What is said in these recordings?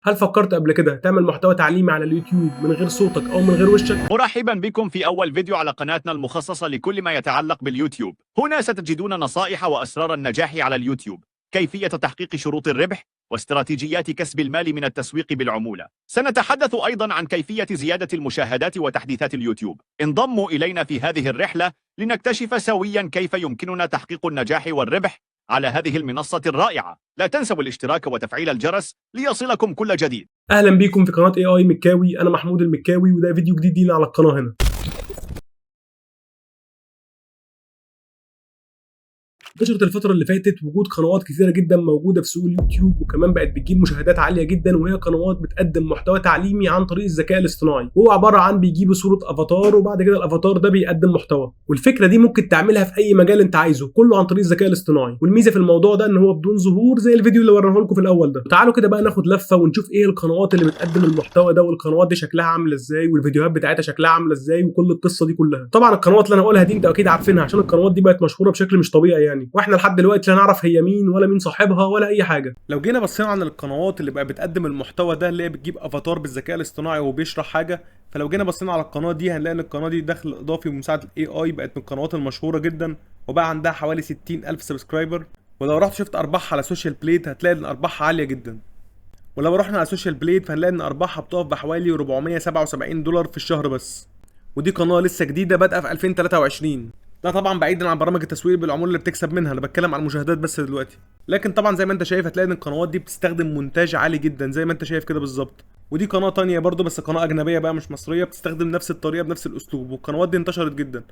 هل فكرت قبل كده تعمل محتوى تعليمي على اليوتيوب من غير صوتك أو من غير وشك؟ مرحبا بكم في أول فيديو على قناتنا المخصصة لكل ما يتعلق باليوتيوب. هنا ستجدون نصائح وأسرار النجاح على اليوتيوب، كيفية تحقيق شروط الربح، واستراتيجيات كسب المال من التسويق بالعمولة. سنتحدث أيضا عن كيفية زيادة المشاهدات وتحديثات اليوتيوب. انضموا إلينا في هذه الرحلة لنكتشف سويا كيف يمكننا تحقيق النجاح والربح على هذه المنصة الرائعة. لا تنسوا الاشتراك وتفعيل الجرس ليصلكم كل جديد. أهلا بيكم في قناة AI مكاوي. أنا محمود المكاوي وده فيديو جديد لينا على القناة هنا. انتشرت الفترة اللي فاتت وجود قنوات كتيرة جدا موجودة في سوق اليوتيوب، وكمان بقت بتجيب مشاهدات عالية جدا، وهي قنوات بتقدم محتوى تعليمي عن طريق الذكاء الاصطناعي، وهو عبارة عن بيجيبوا صورة افاتار وبعد كده الافاتار ده بيقدم محتوى. والفكرة دي ممكن تعملها في أي مجال أنت عايزه، كله عن طريق الذكاء الاصطناعي. والميزة في الموضوع ده إن هو بدون ظهور زي الفيديو اللي وريناه لكم في الأول ده. تعالوا كده بقى ناخد لفة ونشوف إيه القنوات اللي بتقدم المحتوى ده، والقنوات دي شكلها عامل إزاي، والفيديوهات بتاعتها شكلها عاملة إزاي، وكل القصة دي كلها. طبعا القنوات اللي أنا هقولها دي أنتوا أكيد عارفينها، عشان القنوات دي بقت مشهورة بشكل مش طبيعي يعني، واحنا لحد دلوقتي لا نعرف هي مين ولا مين صاحبها ولا اي حاجه. لو جينا بصينا عن القنوات اللي بقى بتقدم المحتوى ده اللي هي بتجيب افاتار بالذكاء الاصطناعي وبيشرح حاجه، فلو جينا بصينا على القناه دي هنلاقي ان القناه دي دخل اضافي بمساعده الاي اي بقت من القنوات المشهوره جدا، وبقى عندها حوالي 60,000 سبسكرايبر. ولو رحت شفت ارباحها على سوشيال بليد هتلاقي ان ارباحها عاليه جدا. ولو رحنا على سوشيال بليد فهنلاقي ان ارباحها بتقف بحوالي $477 في الشهر بس. ودي قناه لسه جديده بادئه في 2023. ده طبعا بعيدا عن برامج التسويق بالعموله اللي بتكسب منها، انا بتكلم عن المشاهدات بس دلوقتي. لكن طبعا زي ما انت شايف هتلاقي ان القنوات دي بتستخدم مونتاج عالي جدا زي ما انت شايف كده بالظبط. ودي قناه تانية برضو بس قناه اجنبيه بقى مش مصريه، بتستخدم نفس الطريقه بنفس الاسلوب، والقنوات دي انتشرت جدا.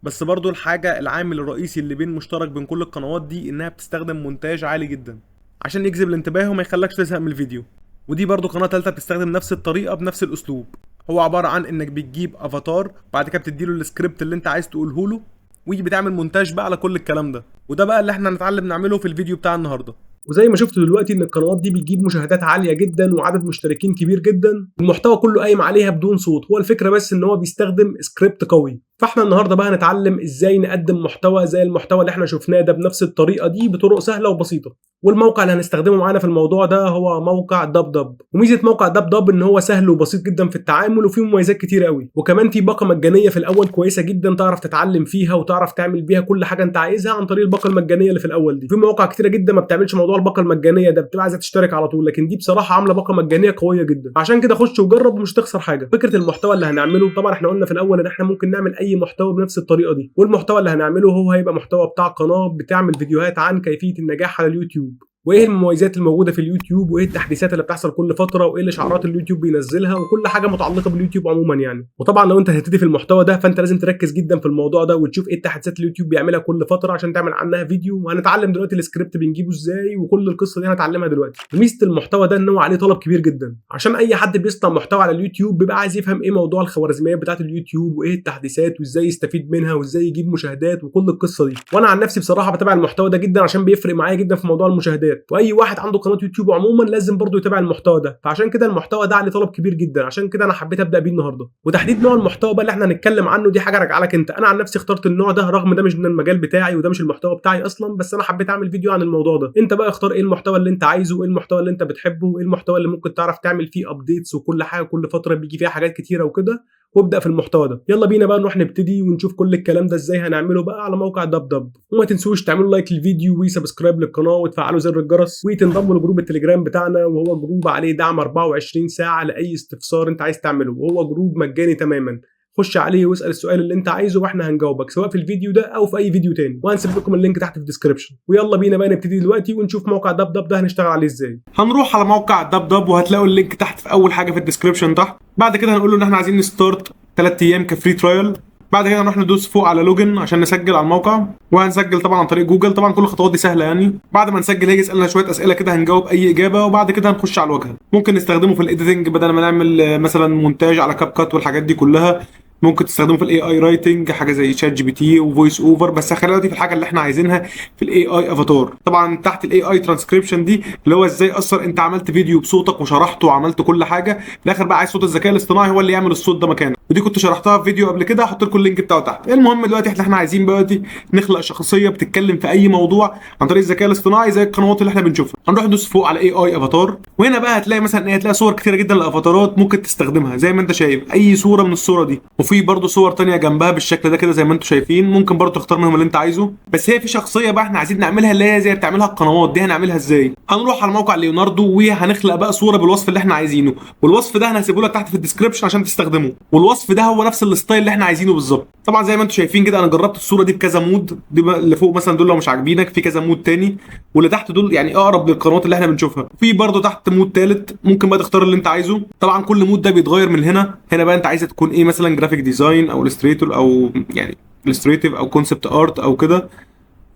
بس برضو الحاجه العامل الرئيسي اللي بين مشترك بين كل القنوات دي انها بتستخدم مونتاج عالي جدا عشان يجذب الانتباه وما يخلكش تزهق من الفيديو. ودي برضو قناه ثالثه بتستخدم نفس الطريقه بنفس الاسلوب. هو عباره عن انك بتجيب افاتار بعد كده بتديله السكريبت اللي انت عايز تقوله له، ويجي بتعمل مونتاج بقى على كل الكلام ده. وده بقى اللي احنا هنتعلم نعمله في الفيديو بتاع النهارده. وزي ما شفتوا دلوقتي ان القنوات دي بتجيب مشاهدات عاليه جدا وعدد مشتركين كبير جدا، المحتوى كله قايم عليها بدون صوت. هو الفكره بس ان هو بيستخدم سكريبت قوي. فاحنا النهارده بقى هنتعلم ازاي نقدم محتوى زي المحتوى اللي احنا شفناه ده بنفس الطريقه دي بطرق سهله وبسيطه. والموقع اللي هنستخدمه معانا في الموضوع ده هو موقع دب. وميزه موقع دب ان هو سهل وبسيط جدا في التعامل، وفيه مميزات كتير قوي، وكمان في باقه مجانيه في الاول كويسه جدا تعرف تتعلم فيها وتعرف تعمل بيها كل حاجه انت عايزها عن طريق الباقه المجانيه اللي في الاول دي. في مواقع كتيره جدا ما بتعملش موضوع الباقه المجانيه ده، بتبقى عايزه تشترك على طول، لكن دي بصراحه عامله باقه مجانيه قويه جدا. عشان كده خش وجرب ومش هتخسر حاجه. فكره المحتوى اللي هنعمله، طبعا احنا قلنا في الاول ان احنا ممكن نعمل اي محتوى بنفس الطريقه دي، والمحتوى اللي هنعمله هو هيبقى محتوى بتاع قناه بتعمل فيديوهات عن كيفيه النجاح على اليوتيوب، وايه المميزات الموجوده في اليوتيوب، وايه التحديثات اللي بتحصل كل فتره، وايه الاشعارات اللي اليوتيوب بينزلها، وكل حاجه متعلقه باليوتيوب عموما يعني. وطبعا لو انت هتبتدي في المحتوى ده فانت لازم تركز جدا في الموضوع ده وتشوف ايه التحديثات اللي اليوتيوب بيعملها كل فتره عشان تعمل عنها فيديو. وهنتعلم دلوقتي السكريبت بنجيبه ازاي، وكل القصه دي هنتعلمها دلوقتي. ميزه المحتوى ده ان هو عليه طلب كبير جدا، عشان اي حد بيصنع محتوى على اليوتيوب بيبقى عايز يفهم ايه موضوع الخوارزميات بتاعه اليوتيوب، وايه التحديثات، وازاي يستفيد منها، وازاي يجيب مشاهدات، وكل القصه دي. وانا عن نفسي بصراحه بتابع المحتوى ده جدا عشان بيفرق معايا جدا في موضوع المشاهدات، واي واحد عنده قناه يوتيوب عموما لازم برضه يتابع المحتوى ده. فعشان كده المحتوى ده عليه طلب كبير جدا، عشان كده انا حبيت ابدا بيه النهارده. وتحديد نوع المحتوى بقى اللي احنا هنتكلم عنه دي حاجه راجعه لك انت. انا عن نفسي اخترت النوع ده رغم ده مش من المجال بتاعي وده مش المحتوى بتاعي اصلا، بس انا حبيت اعمل فيديو عن الموضوع ده. انت بقى اختار ايه المحتوى اللي انت عايزه، ايه المحتوى اللي انت بتحبه، وايه المحتوى اللي ممكن تعرف تعمل فيه ابديتس وكل حاجه كل فتره بيجي فيها حاجات كتيره وكده، وابدا في المحتوى ده. يلا بينا بقى نروح نبتدي ونشوف كل الكلام ده ازاي هنعمله بقى على موقع دب. وما تنسوش تعملوا لايك للفيديو وسبسكرايب للقناه وتفعلوا زر الجرس وتنضموا لجروب التليجرام بتاعنا، وهو جروب عليه دعم 24 ساعه لاي استفسار انت عايز تعمله، وهو جروب مجاني تماما. خش عليه واسال السؤال اللي انت عايزه واحنا هنجاوبك سواء في الفيديو ده او في اي فيديو تاني، وهنسيب لكم اللينك تحت في الديسكربشن. ويلا بينا بقى نبتدي دلوقتي ونشوف موقع دب ده هنشتغل عليه ازاي. هنروح على موقع دب وهتلاقوا اللينك تحت في اول حاجه في الديسكربشن تحت. بعد كده هنقول له ان احنا عايزين نستارت 3 ايام كفري ترايل. بعد كده نروح ندوس فوق على لوجن عشان نسجل على الموقع، وهنسجل طبعا عن طريق جوجل. طبعا كل الخطوات دي سهله يعني. بعد ما نسجل هيجي يسالنا شويه اسئله كده هنجاوب اي اجابه، وبعد كده هنخش على الواجهه. ممكن نستخدمه في الايديتنج بدل ما نعمل مثلا مونتاج على كاب كات والحاجات دي كلها. ممكن تستخدمه في الاي اي رايتنج، حاجه زي شات جي بي تي وفويس اوفر. بس خلينا دلوقتي في الحاجه اللي احنا عايزينها في الاي اي افاتار. طبعا تحت الاي اي ترانسكريبشن دي اللي هو ازاي اصلا انت عملت فيديو بصوتك وشرحته وعملت كل حاجه، في الاخر بقى عايز صوت الذكاء الاصطناعي هو اللي يعمل الصوت ده مكانك. ودي كنت شرحتها في فيديو قبل كده، هحط لكم اللينك بتاعه تحت. المهم دلوقتي احنا عايزين دلوقتي نخلق شخصيه بتتكلم في اي موضوع عن طريق الذكاء الاصطناعي زي القنوات اللي احنا بنشوفها. هنروح ندوس فوق على اي اي افاتار، وهنا بقى هتلاقي مثلا ايه، هتلاقي صور كتيره جدا للافاتارات ممكن تستخدمها زي ما انت شايف، اي صوره من الصوره دي. وفي برضه صور تانية جنبها بالشكل ده كده زي ما انتم شايفين، ممكن برضه تختار منهم اللي انت عايزه. بس هي في شخصيه بقى احنا عايزين نعملها اللي هي زي بتعملها القنوات دي. هنعملها ازاي؟ هنروح على موقع ليوناردو وهنخلق بقى صوره بالوصف اللي احنا عايزينه، والوصف ده انا هسيبه لك تحت في الديسكربشن عشان تستخدمه. والوصف ده هو نفس الستايل اللي احنا عايزينه بالظبط. طبعا زي ما انتم شايفين كده انا جربت الصوره دي بكذا مود. دي بقى اللي فوق مثلا دول لو مش عاجبينك في كذا مود تاني، واللي تحت دول يعني اقرب للقنوات اللي احنا بنشوفها. في برضه تحت مود تالت ممكن بقى تختار اللي انت عايزه. طبعا كل مود ده بيتغير من هنا. هنا بقى انت عايزه تكون ايه، مثلا جرافيك ديزاين او الستريتور او يعني الستريتيف او كونسبت ارت او كده.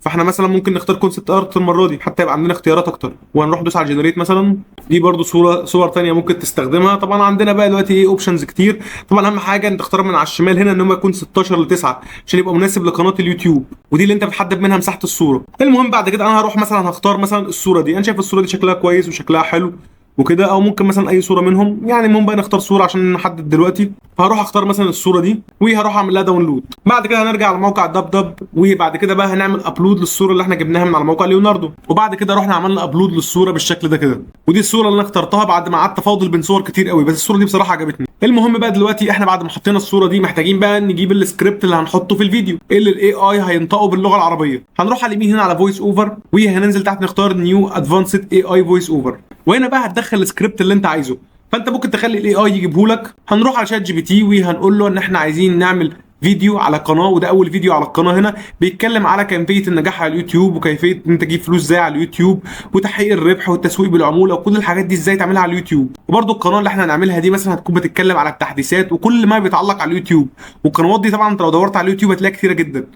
فاحنا مثلا ممكن نختار كونسبت ارت المره دي حتى يبقى عندنا اختيارات اكتر. وهنروح ندوس على جنريت مثلا. دي برضو صور تانية ممكن تستخدمها. طبعا عندنا بقى دلوقتي ايه اوبشنز كتير. طبعا اهم حاجه انت تختار من على الشمال هنا ان هو يكون 16 ل 9 عشان يبقى مناسب لقناه اليوتيوب، ودي اللي انت بتحدد منها مساحه الصوره. المهم بعد كده انا هروح مثلا هختار مثلا الصوره دي. انا شايف الصوره دي شكلها كويس وشكلها حلو وكده، او ممكن مثلا اي صوره منهم. يعني المهم بقى نختار صوره عشان نحدد دلوقتي. فهروح اختار مثلا الصوره دي وهروح اعمل لها داونلود. بعد كده هنرجع على موقع دب، وبعد كده بقى هنعمل ابلود للصوره اللي احنا جبناها من على موقع ليوناردو. وبعد كده رحنا عملنا ابلود للصوره بالشكل ده كده. ودي الصوره اللي انا اخترتها بعد ما قعدت افاضل بين صور كتير قوي، بس الصوره دي بصراحه عجبتني. المهم بقى دلوقتي احنا بعد ما حطينا الصوره دي محتاجين بقى نجيب السكريبت اللي هنحطه في الفيديو اللي الاي اي هينطقه باللغه العربيه. هنروح على اليمين هنا على فويس اوفر، وهننزل تحت نختار نيو ادفانسد اي اي فويس اوفر. وهنا بقى هتدخل السكريبت اللي انت عايزه. فانت ممكن تخلي الاي اي يجيبه لك. هنروح على شات جي بي تي وهنقول له ان احنا عايزين نعمل فيديو على قناه، وده اول فيديو على القناه هنا بيتكلم على كيفيه النجاح على اليوتيوب وكيفيه ان انت تجيب فلوس ازاي على اليوتيوب وتحقيق الربح والتسويق بالعموله وكل الحاجات دي ازاي تعملها على اليوتيوب. وبرده القناه اللي احنا هنعملها دي مثلا هتكون بتتكلم على التحديثات وكل ما بيتعلق على اليوتيوب. والقنوات دي طبعا انت لو دورت على اليوتيوب هتلاقيها كتيره جدا.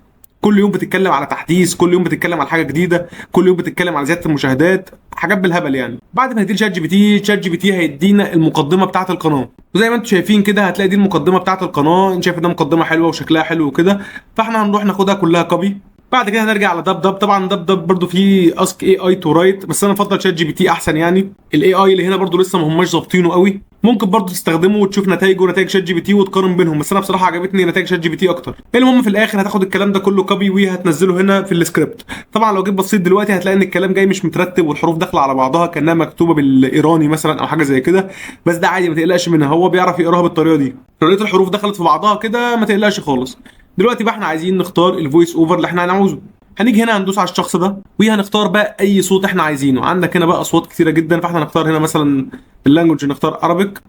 كل يوم بتتكلم على تحديث، كل يوم بتتكلم على حاجه جديده، كل يوم بتتكلم على زياده المشاهدات، حاجات بالهبل يعني. بعد ما ندير شات جي بي تي، شات جي بي تي هيدينا المقدمه بتاعه القناه. وزي ما انتم شايفين كده هتلاقي دي المقدمه بتاعه القناه. انت شايف ده مقدمه حلوه وشكلها حلو وكده. فاحنا هنروح ناخدها كلها كوبي. بعد كده هنرجع على دب. طبعا دب برضو فيه اسك اي اي تو رايت، بس انا بفضل شات جي بي تي احسن. يعني الاي اي اللي هنا برضو لسه ما هماش ظابطينه قوي. ممكن برضو تستخدمه وتشوف نتائجه ونتائج شات جي بي تي وتقارن بينهم، بس انا بصراحه عجبتني نتائج شات جي بي تي اكتر. المهم في الاخر هتاخد الكلام ده كله كوبي وهتنزله هنا في السكريبت. طبعا لو جيت بصيت دلوقتي هتلاقي ان الكلام جاي مش مترتب والحروف داخله على بعضها كانها مكتوبه بالايراني مثلا او حاجه زي كده. بس ده عادي ما تقلقش منها، هو بيعرف يقراها بالطريقه دي. لو لقيت الحروف دخلت في بعضها كده ما تقلقش خالص. دلوقتي بقى احنا عايزين نختار الفويس اوفر اللي احنا هنعوزه. هنيجي هنا هندوس على الشخص ده وهنختار بقى اي صوت احنا عايزينه. عندك هنا بقى اصوات كتيره جدا، فاحنا هنختار هنا مثلا اللانجوج، نختار عربيك.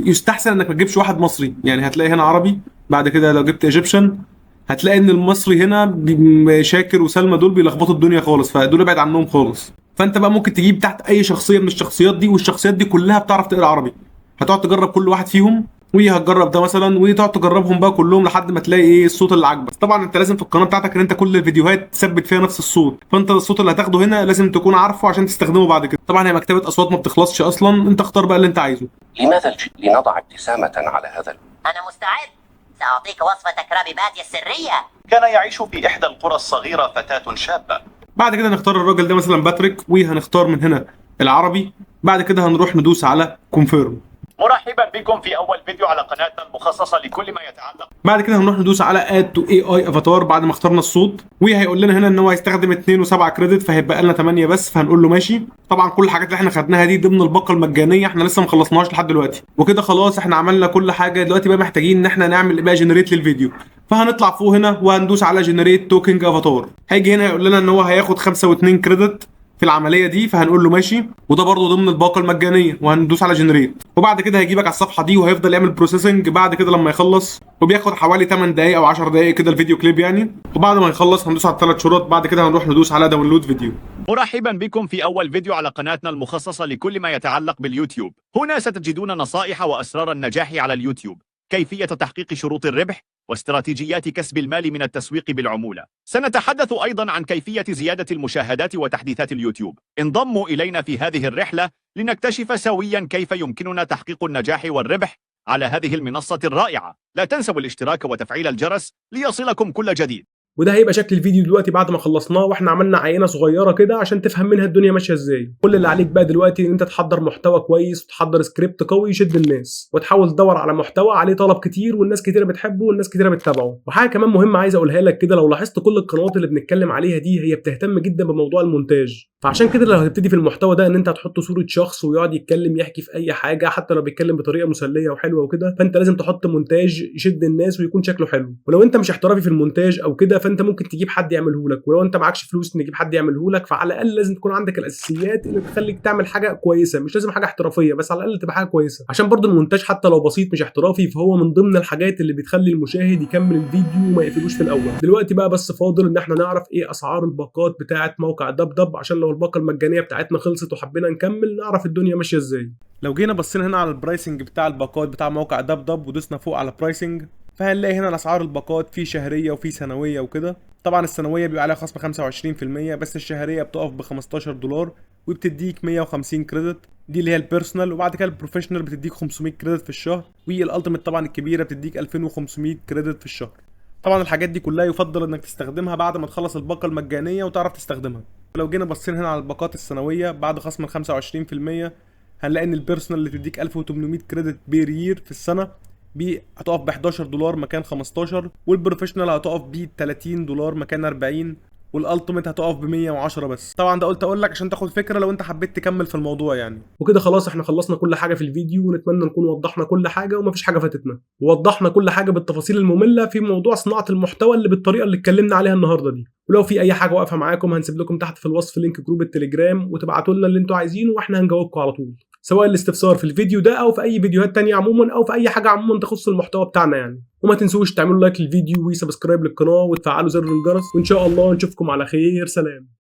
يستحسن انك ما تجيبش واحد مصري، يعني هتلاقي هنا عربي. بعد كده لو جبت ايجيبشن هتلاقي ان المصري هنا شاكر وسلمى دول بيلخبطوا الدنيا خالص، فدول ابعد عنهم خالص. فانت بقى ممكن تجيب تحت اي شخصيه من الشخصيات دي، والشخصيات دي كلها بتعرف تقرا عربي. هتقعد تجرب كل واحد فيهم وهتجرب ده مثلا وتقعد تجربهم بقى كلهم لحد ما تلاقي ايه الصوت اللي عاجبك. طبعا انت لازم في القناه بتاعتك ان انت كل الفيديوهات تثبت فيها نفس الصوت، فانت الصوت اللي هتاخده هنا لازم تكون عارفه عشان تستخدمه بعد كده. طبعا هي مكتبه اصوات ما بتخلصش اصلا، انت اختار بقى اللي انت عايزه. لماذا لنضع ابتسامة على هذا أنا مستعد. سأعطيك وصفة كرابيباتي السرية. كان يعيش في إحدى القرى الصغيرة فتاة شابة. بعد كده نختار الراجل ده مثلا باتريك وهنختار من هنا العربي. بعد كده هنروح ندوس على كونفيرم. مرحبا بكم في أول فيديو على قناتنا المخصصة لكل ما يتعلق. بعد كده هنروح ندوس على اد تو اي اي افاتار بعد ما اخترنا الصوت، وهيقول لنا هنا ان هو هيستخدم 2 و7 كريدت، فهيبقى لنا 8 بس، فهنقول له ماشي. طبعا كل الحاجات اللي احنا خدناها دي ضمن الباقه المجانيه، احنا لسه ما خلصناش لحد دلوقتي. وكده خلاص احنا عملنا كل حاجه. دلوقتي بقى محتاجين ان احنا نعمل بقى جنريت للفيديو. فهنطلع فوق هنا وهندوس على جنريت توكينج افاتار. هيجي هنا يقول لنا ان هو هياخد 5 و2 كريدت في العمليه دي، فهنقول له ماشي. وده برضه ضمن الباقه المجانيه، وهندوس على جنريت. وبعد كده هيجيبك على الصفحه دي وهيفضل يعمل بروسيسنج. بعد كده لما يخلص وبياخد حوالي 8 دقائق او 10 دقائق كده الفيديو كليب يعني. وبعد ما يخلص هندوس على الثلاث شروط. بعد كده هنروح ندوس على داونلود فيديو. مرحبا بكم في أول فيديو على قناتنا المخصصة لكل ما يتعلق باليوتيوب. هنا ستجدون نصائح وأسرار النجاح على اليوتيوب، كيفية تحقيق شروط الربح، واستراتيجيات كسب المال من التسويق بالعمولة. سنتحدث أيضا عن كيفية زيادة المشاهدات وتحديثات اليوتيوب. انضموا إلينا في هذه الرحلة لنكتشف سويا كيف يمكننا تحقيق النجاح والربح على هذه المنصة الرائعة. لا تنسوا الاشتراك وتفعيل الجرس ليصلكم كل جديد. وده هيبقى شكل الفيديو دلوقتي بعد ما خلصناه، واحنا عملنا عينه صغيره كده عشان تفهم منها الدنيا ماشيه ازاي. كل اللي عليك بقى دلوقتي ان انت تحضر محتوى كويس وتحضر سكريبت قوي يشد الناس، وتحاول تدور على محتوى عليه طلب كتير والناس كتيره بتحبه والناس كتيره بتتابعه. وحاجه كمان مهمه عايز اقولها لك كده، لو لاحظت كل القنوات اللي بنتكلم عليها دي هي بتهتم جدا بموضوع المونتاج. فعشان كده لو هتبتدي في المحتوى ده ان انت هتحط صوره شخص ويقعد يتكلم يحكي في اي حاجه، حتى لو بيتكلم بطريقه مسليه وحلوه وكده، فانت لازم تحط مونتاج يشد الناس ويكون شكله حلو. ولو انت مش احترافي في المونتاج او كده فانت ممكن تجيب حد يعمله لك، ولو انت معكش فلوس نجيب حد يعمله لك، فعلى الاقل لازم تكون عندك الاساسيات اللي تخليك تعمل حاجه كويسه. مش لازم حاجه احترافيه، بس على الاقل تبقى حاجه كويسه، عشان برضو المونتاج حتى لو بسيط مش احترافي فهو من ضمن الحاجات اللي بتخلي المشاهد يكمل الفيديو وما يقفلوش في الاول. دلوقتي بقى بس فاضل ان احنا نعرف ايه اسعار الباقات بتاعه موقع دبدب، عشان لو الباقه المجانيه بتاعتنا خلصت وحبينا نكمل نعرف الدنيا ماشيه ازاي. لو جينا بصينا هنا على البرايسنج بتاع الباقات بتاع موقع دبدب ودوسنا فوق على برايسنج، فهنلاقي هنا اسعار الباقات في شهريه وفي سنويه وكده. طبعا السنويه بيبقى عليها خصم 25%، بس الشهريه بتقف ب $15 وبتديك 150 كريدت، دي اللي هي البيرسونال. وبعد كده البروفيشنال بتديك 500 كريدت في الشهر، والالتيميت طبعا الكبيره بتديك 2500 كريدت في الشهر. طبعا الحاجات دي كلها يفضل انك تستخدمها بعد ما تخلص الباقه المجانيه وتعرف تستخدمها. لو جينا بصينا هنا على الباقات السنويه بعد خصم ال 25%، هنلاقي ان البيرسونال اللي تديك 1800 كريدت بير يير في السنه هتقف ب $11 مكان 15، والبروفيشنال هتقف ب $30 مكان 40، والالتيميت هتقف ب 110 بس. طبعا ده قلت اقول لك عشان تاخد فكره لو انت حبيت تكمل في الموضوع يعني. وكده خلاص احنا خلصنا كل حاجه في الفيديو، ونتمنى نكون وضحنا كل حاجه ومفيش حاجه فاتتنا، ووضحنا كل حاجه بالتفاصيل الممله في موضوع صناعه المحتوى اللي بالطريقه اللي اتكلمنا عليها النهارده دي. ولو في اي حاجه واقفه معاكم هنسيب لكم تحت في الوصف لينك جروب التليجرام، وتبعتوا لنا اللي انتوا عايزينه واحنا هنجاوبكم على طول، سواء الاستفسار في الفيديو ده او في اي فيديوهات تانية عموما، او في اي حاجه عموما تخص المحتوى بتاعنا يعني. وما تنسوش تعملوا لايك للفيديو وسبسكرايب للقناه وتفعلوا زر الجرس، وان شاء الله نشوفكم على خير. سلام.